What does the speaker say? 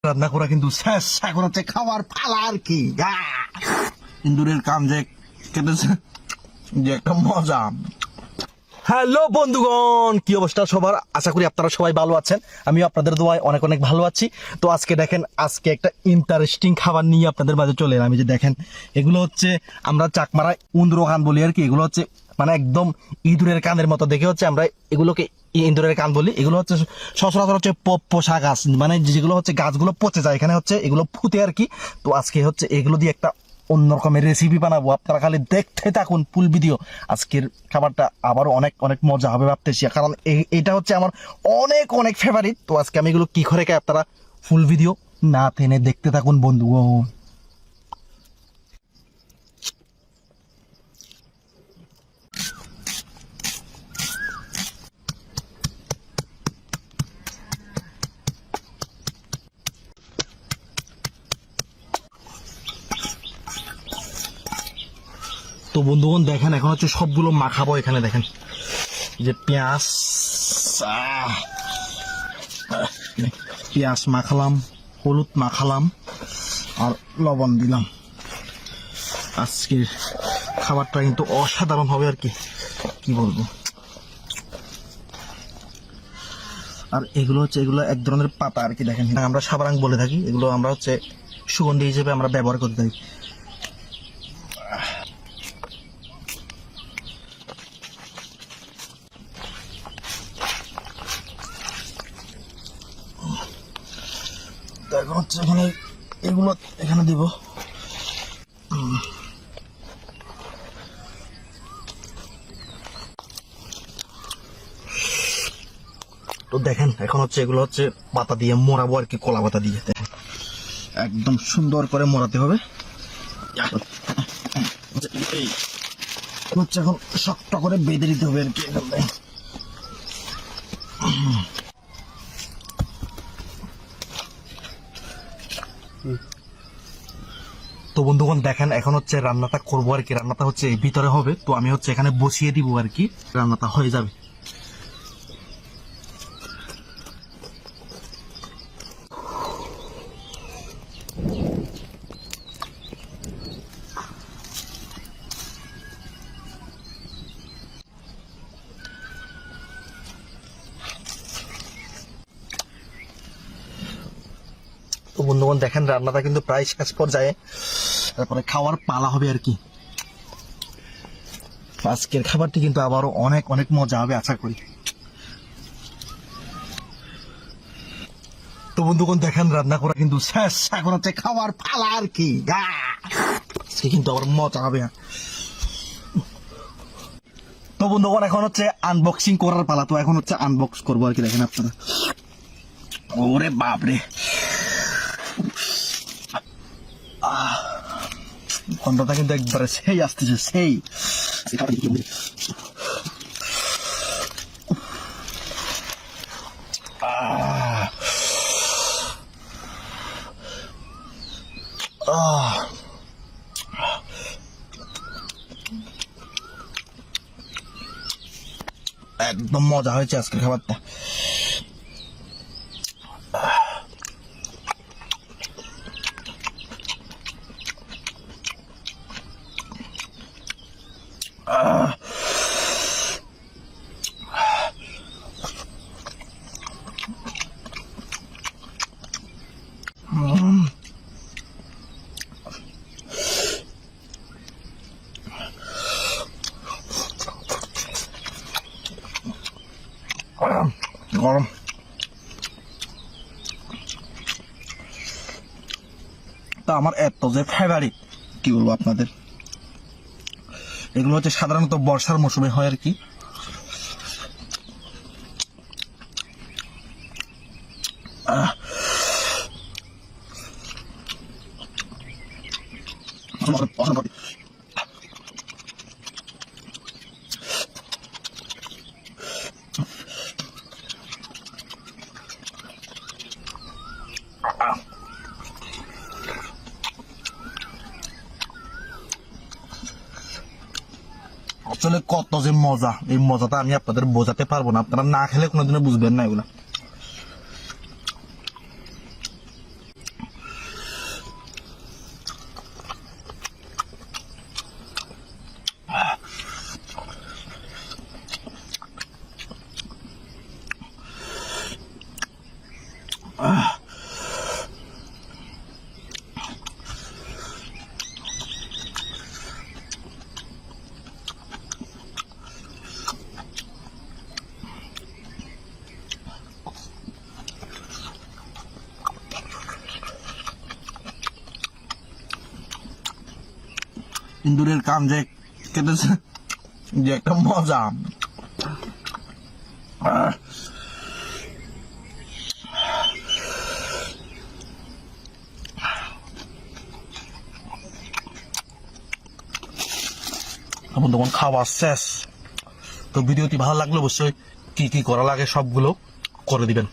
রান্না করা কিন্তু শেষ, এখন হচ্ছে খাবার ফালা আর কি। ইন্দুরের কাম যে কেটেছে, যে একটা মজা। হ্যালো বন্ধুগণ, কি অবস্থা সবার? আশা করি আপনারা সবাই ভালো আছেন। আমিও আপনাদের দোয়ায় অনেক অনেক ভালো আছি। তো আজকে দেখেন, আজকে একটা ইন্টারেস্টিং খাবার নিয়ে আপনাদের মাঝে চলে এলাম। আমি যে দেখেন, এগুলো হচ্ছে আমরা চাকমারা ইন্দুর কান বলি আর কি। এগুলো হচ্ছে মানে একদম ইঁদুরের কানের মতো দেখে হচ্ছে আমরা এগুলোকে ইন্দুরের কান বলি। এগুলো হচ্ছে সচরাচর হচ্ছে পোষা গাছ, মানে যেগুলো হচ্ছে গাছগুলো পচে যায়, এখানে হচ্ছে এগুলো ফুটে আর কি। তো আজকে হচ্ছে এগুলো দিয়ে একটা অন্য রকমের রেসিপি বানাবো, আপনারা খালি দেখতে থাকুন ফুল ভিডিও। আজকের খাবারটা আবারও অনেক অনেক মজা হবে ভাবতেছি, কারণ এটা হচ্ছে আমার অনেক অনেক ফেভারিট। তো আজকে আমি এগুলো কি করে খাই, আপনারা ফুল ভিডিও না টেনে দেখতে থাকুন বন্ধু। তো বন্ধুগণ দেখেন, এখন হচ্ছে সবগুলো মাখাবো। এখানে দেখেন যে পেঁয়াজ পেঁয়াজ মাখালাম, হলুদ মাখালাম আর লবণ দিলাম। আজকের খাবারটা কিন্তু অসাধারণ হবে আর কি, কি বলবো। আর এগুলো হচ্ছে এগুলো এক ধরনের পাতা আর কি। দেখেন, আমরা সাবারাং বলে থাকি, এগুলো আমরা হচ্ছে সুগন্ধি হিসেবে আমরা ব্যবহার করতে থাকি। এখন হচ্ছে এখানে এগুলো এখানে দিব। তো দেখেন, এখন হচ্ছে এগুলো হচ্ছে পাতা দিয়ে মোড়াবো আর কি, কলা পাতা দিয়ে। দেখেন একদম সুন্দর করে মোড়াতে হবে। হচ্ছে এখন শক্ত করে বেঁধে দিতে হবে আর কি। তো বন্ধুগণ দেখেন, এখন হচ্ছে রান্নাটা করবো আর কি। রান্নাটা হচ্ছে এই ভিতরে হবে, তো আমি হচ্ছে এখানে বসিয়ে দিব আর কি, রান্নাটা হয়ে যাবে। তো বন্ধুগণ দেখেন, রান্নাটা কিন্তু প্রায় শেষ পর্যায়ে, তারপরে খাওয়ার পালা হবে আর কি। আজকের খাবারটি কিন্তু আবারও অনেক অনেক মজা হবে আশা করি। তো বন্ধুগণ দেখেন, রান্না করা কিন্তু শেষ, এখন হচ্ছে খাওয়ার পালা আর কি। আজকে কিন্তু আবার মজা হবে। তো বন্ধুগণ এখন হচ্ছে আনবক্সিং করার পালা। তো এখন হচ্ছে আনবক্স করবো আর কি। দেখেন আপনারা, ওরে বাপরে, গন্ধটা কিন্তু একবারে সেই আসতেছে, সেই। একদম মজা হয়েছে আজকের খাবারটা। গরম। তা আমার এত যে ফেভারিট, কি বলবো আপনাদের, এগুলো হচ্ছে সাধারণত বর্ষার মৌসুমে হয় আর কি। আসলে কত যে মজা, এই মজাটা আমি আপনাদের বোঝাতে পারবো না, আপনারা না খেলে কোনোদিনও বুঝবেন না এগুলা। ইন্দুরের কাম যে কেটেছে, যে একটা মজা। এখন তখন খাওয়া শেষ। তো ভিডিওটি ভালো লাগলে অবশ্যই কি কি করা লাগে সবগুলো করে দিবেন।